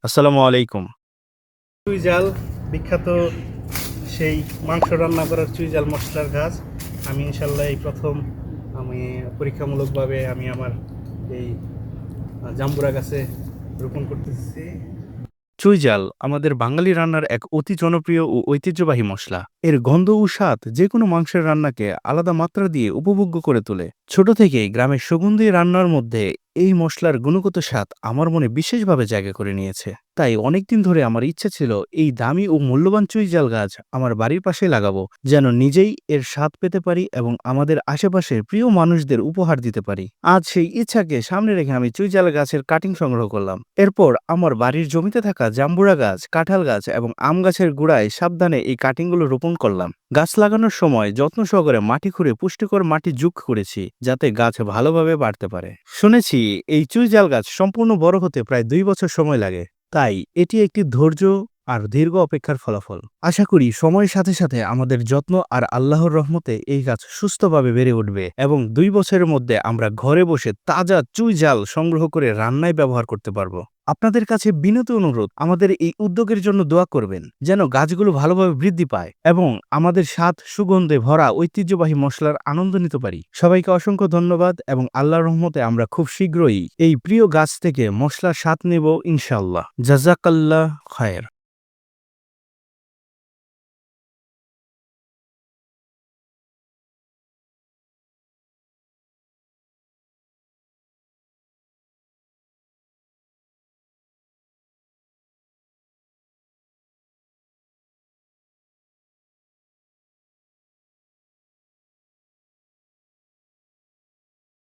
আসসালামু আলাইকুম। চুইঝাল বিখ্যাত সেই মাংস রান্না করার চুইঝাল মশলার গাছ। আমি ইনশাল্লাহ এই প্রথম আমি পরীক্ষামূলকভাবে আমি আমার এই জাম্বুরা গাছে রোপণ করতেছি। চুইঝাল আমাদের বাঙালি রান্নার এক অতি জনপ্রিয় ও ঐতিহ্যবাহী মশলা। এর গন্ধ ও স্বাদ যে কোনো মাংসের রান্নাকে আলাদা মাত্রা দিয়ে উপভোগ্য করে তোলে। ছোট থেকেই গ্রামের সুগন্ধি রান্নার মধ্যে এই মশলার গুণগত স্বাদ আমার মনে বিশেষভাবে জায়গা করে নিয়েছে। তাই অনেকদিন ধরে আমার ইচ্ছা ছিল এই দামি ও মূল্যবান চুইঝাল গাছ আমার বাড়ির পাশে লাগাবো, যেন নিজেই এর স্বাদ পেতে পারি এবং আমাদের আশেপাশের প্রিয় মানুষদের উপহার দিতে পারি। আজ সেই ইচ্ছাকে সামনে রেখে আমি চুইঝাল গাছের কাটিং সংগ্রহ করলাম। এরপর আমার বাড়ির জমিতে থাকা জাম্বুরা গাছ, কাঁঠাল গাছ এবং আম গাছের গোড়ায় সাবধানে এই কাটিংগুলো রোপণ করলাম। গাছ লাগানোর সময় যত্ন সহকারে মাটি খুঁড়ে পুষ্টিকর মাটি যোগ করেছি, যাতে গাছ ভালোভাবে বাড়তে পারে। শুনেছি এই চুইঝাল গাছ সম্পূর্ণ বড় হতে প্রায় 2 বছর সময় লাগে। তাই এটি একটি ধৈর্য আর দীর্ঘ অপেক্ষার ফলাফল। আশা করি সময়ের সাথে সাথে আমাদের যত্ন আর আল্লাহর রহমতে এই গাছ সুস্থভাবে বেড়ে উঠবে এবং 2 বছরের মধ্যে আমরা ঘরে বসে তাজা চুইঝাল সংগ্রহ করে রান্নায় ব্যবহার করতে পারবো। আপনাদের কাছে বিনীত অনুরোধ, আমাদের এই উদ্যোগের জন্য দোয়া করবেন, যেন গাছগুলো ভালোভাবে বৃদ্ধি পায় এবং আমাদের স্বাদ সুগন্ধে ভরা ঐতিহ্যবাহী মশলার আনন্দ নিতে পারি। সবাইকে অসংখ্য ধন্যবাদ এবং আল্লাহর রহমতে আমরা খুব শীঘ্রই এই প্রিয় গাছ থেকে মশলার স্বাদ নেব ইনশাআল্লাহ। জাযাকাল্লাহ খায়ের।